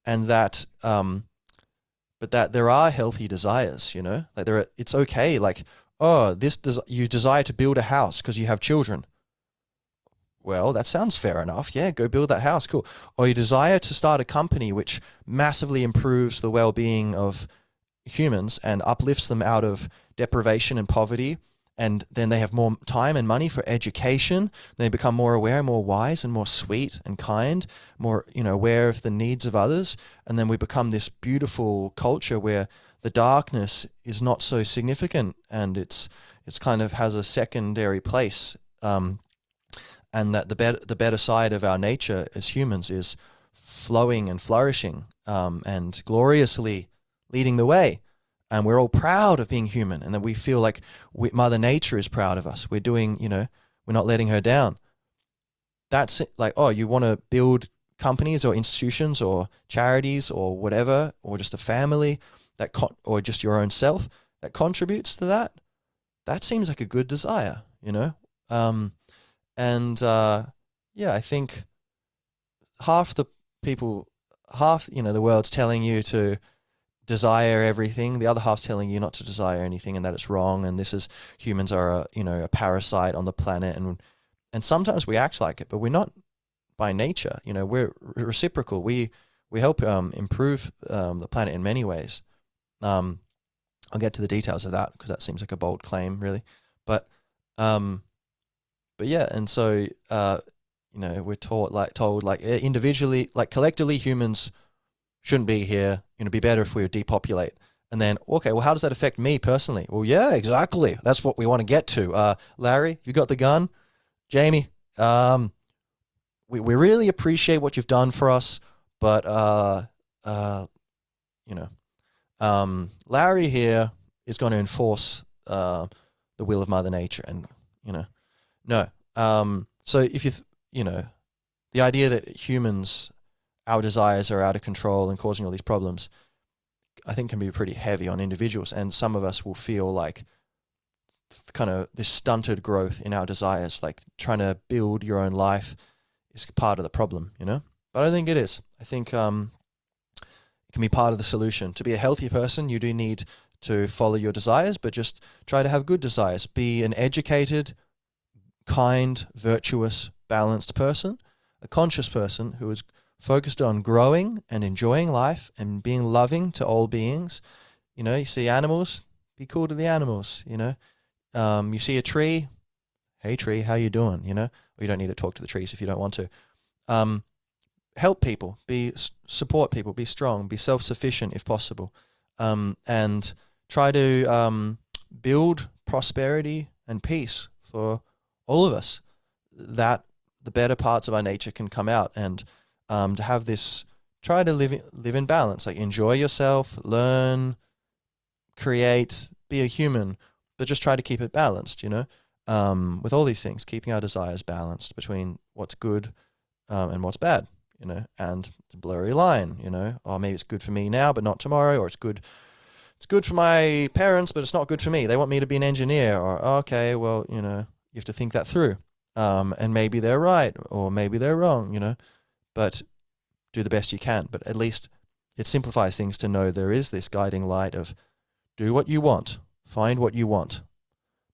that, but that there are healthy desires, you know, like it's okay. Like, you desire to build a house because you have children. Well, that sounds fair enough. Yeah, go build that house. Cool. Or you desire to start a company which massively improves the well-being of humans and uplifts them out of deprivation and poverty and then they have more time and money for education. They become more aware, more wise, and more sweet and kind, more, aware of the needs of others. And then we become this beautiful culture where the darkness is not so significant, and it's kind of has a secondary place. And that the better side of our nature as humans is flowing and flourishing, and gloriously leading the way. And we're all proud of being human, and that we feel like Mother Nature is proud of us. We're doing, we're not letting her down. That's like, oh, you want to build companies or institutions or charities or whatever, or just a family or just your own self that contributes to that. That seems like a good desire, yeah, I think half the people, the world's telling you to desire everything. The other half's telling you not to desire anything, and that it's wrong. And humans are a parasite on the planet, and sometimes we act like it, but we're not by nature. We're reciprocal. We help improve the planet in many ways. I'll get to the details of that because that seems like a bold claim, really. But yeah, and so we're told individually, like collectively, humans shouldn't be here. It'd be better if we would depopulate. And then, okay, well, how does that affect me personally? Well, yeah, exactly. That's what we want to get to. Larry, you got the gun? Jamie, we really appreciate what you've done for us, but Larry here is going to enforce the will of Mother Nature, and no. So if the idea that humans, our desires are out of control and causing all these problems, I think can be pretty heavy on individuals, and some of us will feel like kind of this stunted growth in our desires, like trying to build your own life is part of the problem, But I don't think it is. I think it can be part of the solution. To be a healthy person, you do need to follow your desires, but just try to have good desires. Be an educated, kind, virtuous, balanced person, a conscious person who is focused on growing and enjoying life and being loving to all beings. You see animals, be cool to the animals, You see a tree, hey tree, how you doing, Or you don't need to talk to the trees if you don't want to. Help people, support people, be strong, be self-sufficient if possible, and try to build prosperity and peace for all of us, that the better parts of our nature can come out, and to have this, try to live in balance, like enjoy yourself, learn, create, be a human, but just try to keep it balanced, with all these things, keeping our desires balanced between what's good and what's bad, and it's a blurry line, or maybe it's good for me now, but not tomorrow, or it's good for my parents, but it's not good for me. They want me to be an engineer, or, okay, well, you have to think that through. And maybe they're right, or maybe they're wrong, but do the best you can. But at least it simplifies things to know there is this guiding light of do what you want, find what you want,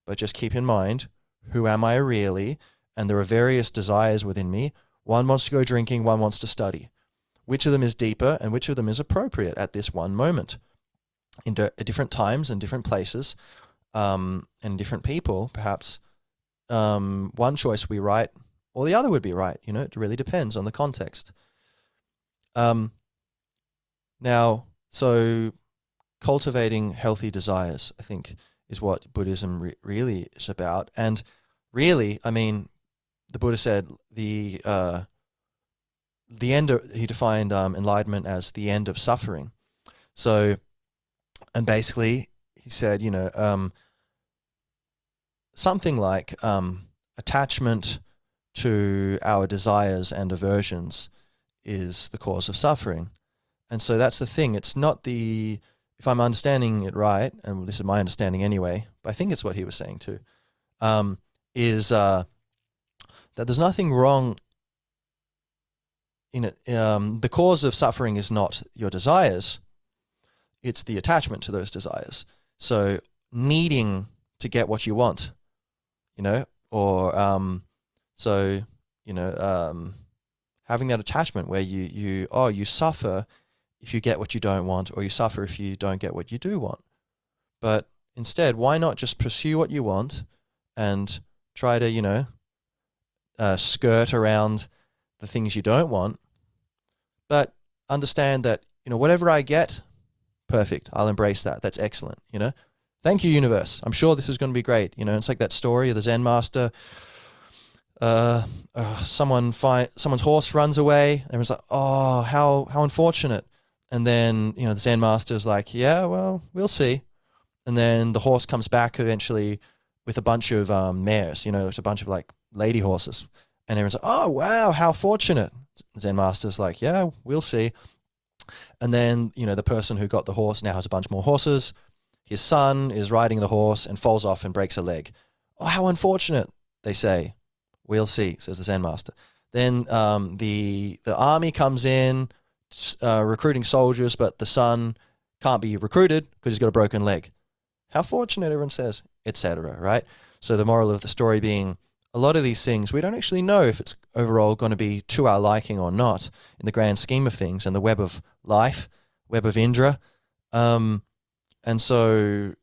but just keep in mind, who am I really? And there are various desires within me. One wants to go drinking, one wants to study. Which of them is deeper and which of them is appropriate at this one moment? In different times and different places, and different people, perhaps one choice would be right or the other would be right. It really depends on the context. Now, so cultivating healthy desires, I think, is what Buddhism really is about. And really, I mean, the Buddha said the end of, he defined enlightenment as the end of suffering. So, and basically he said, something like attachment to our desires and aversions is the cause of suffering. And so that's the thing. It's not if I'm understanding it right, and this is my understanding anyway, but I think it's what he was saying too, is that there's nothing wrong in it. The cause of suffering is not your desires, it's the attachment to those desires. So needing to get what you want, or having that attachment where you suffer if you get what you don't want, or you suffer if you don't get what you do want. But instead, why not just pursue what you want and try to, skirt around the things you don't want, but understand that, whatever I get, perfect. I'll embrace that. That's excellent. Thank you, universe. I'm sure this is going to be great. It's like that story of the Zen master. Someone's horse runs away. And everyone's like, oh, how unfortunate. And then, the Zen master's like, yeah, well, we'll see. And then the horse comes back eventually with a bunch of mares, it's a bunch of like lady horses. And everyone's like, oh, wow, how fortunate. Zen master's like, yeah, we'll see. And then, the person who got the horse now has a bunch more horses. His son is riding the horse and falls off and breaks a leg. Oh, how unfortunate, they say. We'll see, says the Zen master. Then the army comes in, recruiting soldiers, but the son can't be recruited because he's got a broken leg. How fortunate, everyone says, etc., right? So the moral of the story being, a lot of these things, we don't actually know if it's overall going to be to our liking or not in the grand scheme of things and the web of life, web of Indra. And so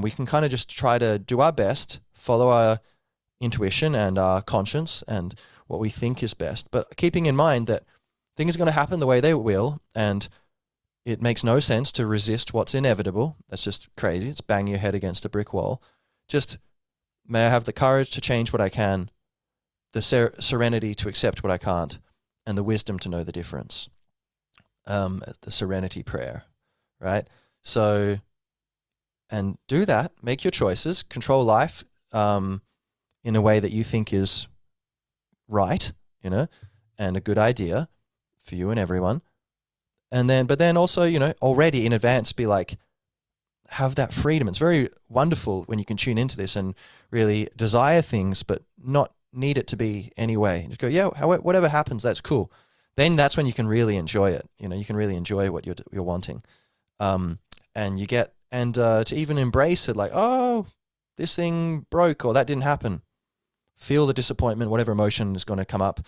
we can kind of just try to do our best, follow our intuition and our conscience and what we think is best, but keeping in mind that things are going to happen the way they will, and it makes no sense to resist what's inevitable. That's just crazy. It's banging your head against a brick wall. Just may I have the courage to change what I can, the serenity to accept what I can't, and the wisdom to know the difference. The serenity prayer, right? So, and do that. Make your choices. Control life in a way that you think is right, and a good idea for you and everyone. And then, but then also, already in advance, be like, have that freedom. It's very wonderful when you can tune into this and really desire things, but not need it to be anyway. Just go, yeah, whatever happens, that's cool. Then that's when you can really enjoy it. You can really enjoy what you're wanting. And you get, and to even embrace it, like, oh, this thing broke or that didn't happen. Feel the disappointment, whatever emotion is going to come up.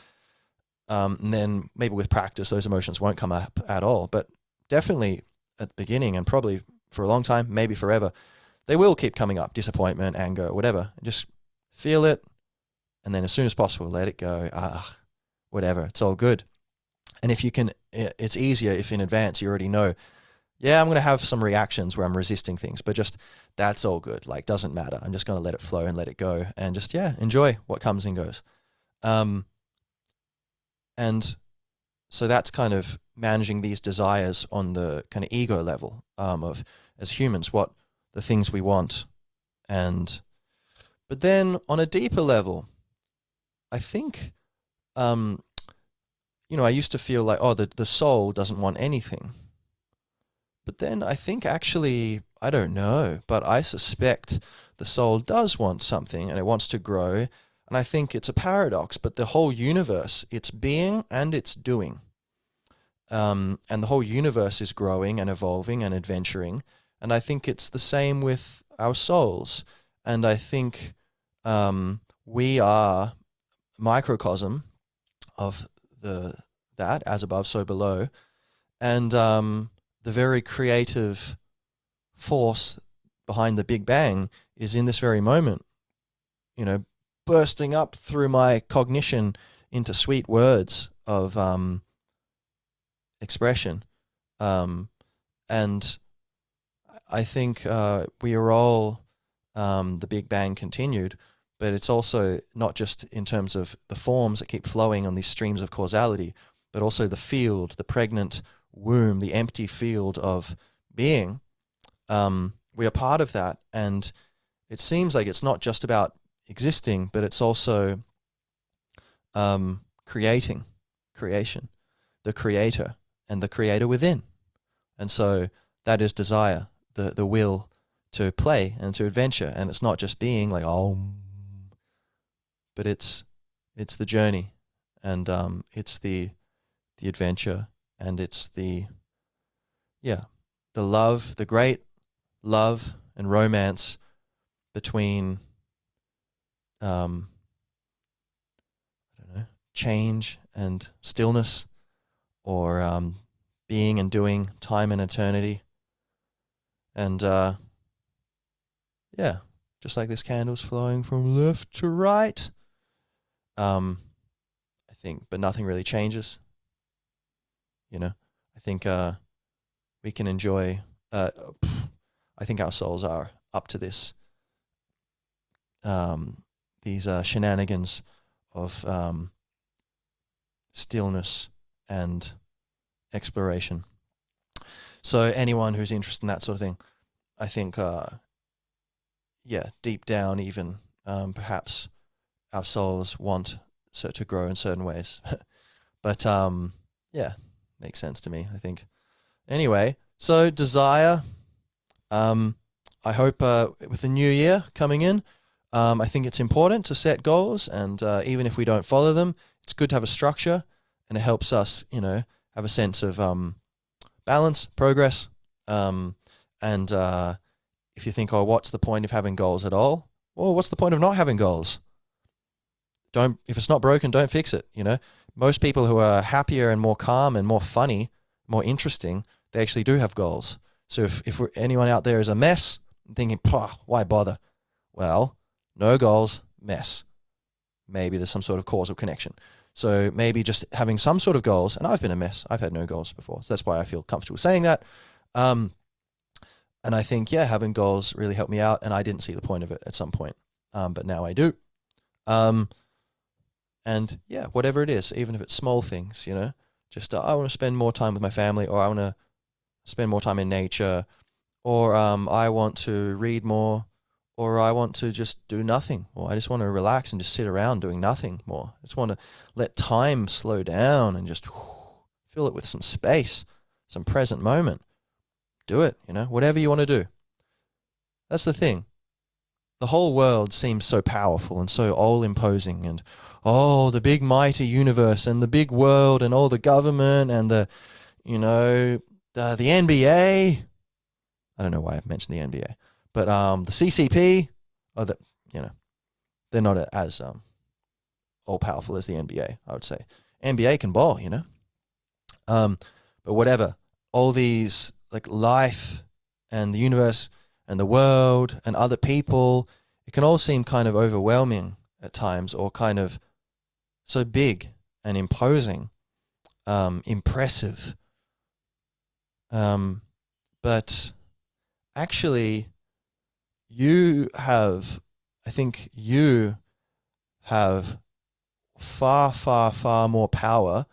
And then maybe with practice, those emotions won't come up at all. But definitely at the beginning, and probably for a long time, maybe forever, they will keep coming up. Disappointment, anger, whatever. Just feel it. And then as soon as possible, let it go. Whatever. It's all good. And if you can, it's easier if in advance you already know, yeah, I'm going to have some reactions where I'm resisting things, but just that's all good. Like, doesn't matter. I'm just going to let it flow and let it go and just, enjoy what comes and goes. And so that's kind of managing these desires on the kind of ego level of, as humans, what the things we want. But then on a deeper level, I think, I used to feel like, oh, the soul doesn't want anything. But then I think actually, I don't know, but I suspect the soul does want something and it wants to grow. And I think it's a paradox, but the whole universe, it's being and it's doing. And the whole universe is growing and evolving and adventuring. And I think it's the same with our souls. And I think we are microcosm of that, as above, so below. And the very creative force behind the Big Bang is in this very moment, bursting up through my cognition into sweet words of expression. And I think we are all the Big Bang continued, but it's also not just in terms of the forms that keep flowing on these streams of causality, but also the field, the pregnant womb, the empty field of being. We are part of that, and it seems like it's not just about existing, but it's also creation, the creator, and the creator within. And so that is desire, the will to play and to adventure. And it's not just being like, but it's the journey, and it's the adventure, and it's the love, the great love and romance between I don't know, change and stillness, or being and doing, time and eternity. And yeah, just like this candle's flowing from left to right. I think, but nothing really changes. I think we can enjoy. I think our souls are up to this. These shenanigans of stillness and exploration. So anyone who's interested in that sort of thing, I think, deep down, even perhaps our souls want to grow in certain ways. But makes sense to me, I think. Anyway, so desire. I hope with the new year coming in, I think it's important to set goals, and even if we don't follow them, it's good to have a structure, and it helps us, have a sense of balance, progress. And if you think, oh, what's the point of having goals at all? Well, what's the point of not having goals? If it's not broken, don't fix it. Most people who are happier and more calm and more funny, more interesting, they actually do have goals. So if anyone out there is a mess, thinking, why bother? Well, no goals, mess. Maybe there's some sort of causal connection. So maybe just having some sort of goals, and I've been a mess. I've had no goals before. So that's why I feel comfortable saying that. And I think, having goals really helped me out, and I didn't see the point of it at some point. But now I do. And whatever it is, even if it's small things, just I want to spend more time with my family, or I want to spend more time in nature, or I want to read more, or I want to just do nothing, or I just want to relax and just sit around doing nothing more. I just want to let time slow down and just fill it with some space, some present moment. Do it, whatever you want to do. That's the thing. The whole world seems so powerful and so all-imposing, and the big mighty universe and the big world and all the government and the NBA. I don't know why I mentioned the NBA, but the CCP, they're not as all-powerful as the NBA, I would say. NBA can ball, but whatever. All these, like life and the universe and the world and other people, it can all seem kind of overwhelming at times, or kind of so big and imposing, impressive. But actually, I think you have far, far, far more power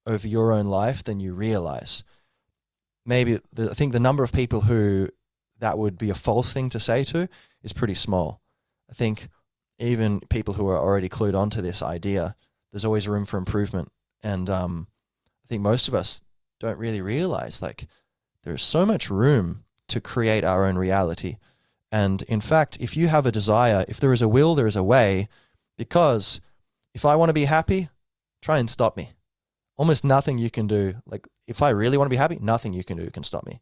over your own life than you realize. I think the number of people who that would be a false thing to say to is pretty small. I think even people who are already clued onto this idea, there's always room for improvement. And I think most of us don't really realize, like, there's so much room to create our own reality. And in fact, if you have a desire, if there is a will, there is a way. Because if I want to be happy, try and stop me. Almost nothing you can do. Like, if I really want to be happy, nothing you can do can stop me.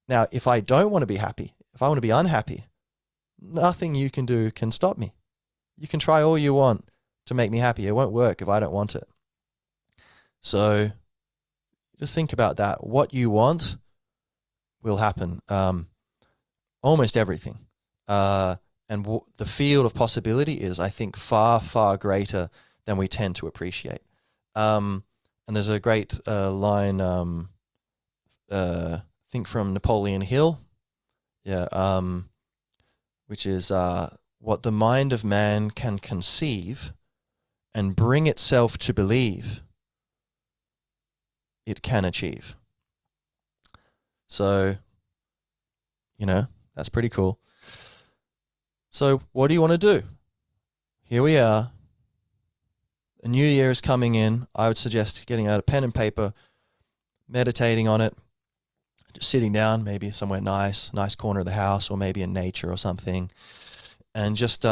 Now, if I don't want to be happy, if I want to be unhappy, nothing you can do can stop me. You can try all you want to make me happy. It won't work if I don't want it. So just think about that. What you want will happen. Almost everything. The field of possibility is, I think, far, far greater than we tend to appreciate. And there's a great line, I think from Napoleon Hill, which is what the mind of man can conceive and bring itself to believe, it can achieve. So, that's pretty cool. So what do you want to do? Here we are. A new year is coming in. I would suggest getting out a pen and paper, meditating on it, just sitting down, maybe somewhere nice corner of the house, or maybe in nature or something, and just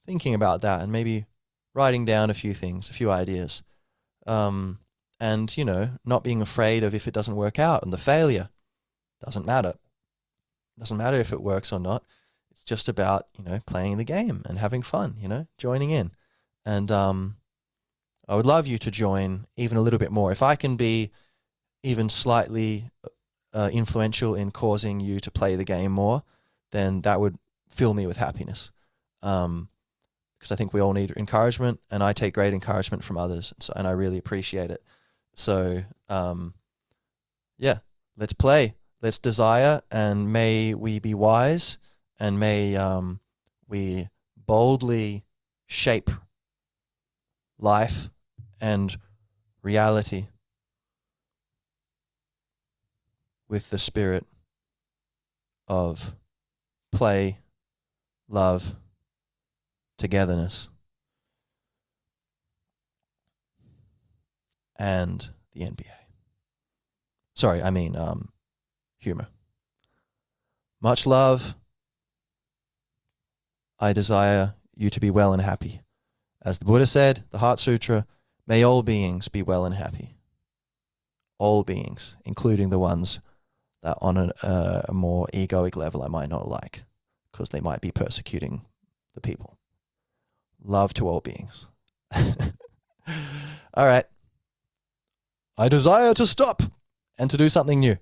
thinking about that, and maybe writing down a few things, a few ideas, and not being afraid of if it doesn't work out, and the failure doesn't matter. Doesn't matter if it works or not. It's just about playing the game and having fun, joining in. And I would love you to join even a little bit more. If I can be even slightly influential in causing you to play the game more, then that would fill me with happiness. Because I think we all need encouragement, and I take great encouragement from others, and I really appreciate it. So, yeah, let's play, let's desire, and may we be wise, and may we boldly shape life and reality with the spirit of play, love, togetherness, and the NBA. Sorry, I mean humor. Much love. I desire you to be well and happy. As the Buddha said, the Heart Sutra, may all beings be well and happy. All beings, including the ones that on a more egoic level I might not like, because they might be persecuting the people. Love to all beings. All right. I desire to stop and to do something new.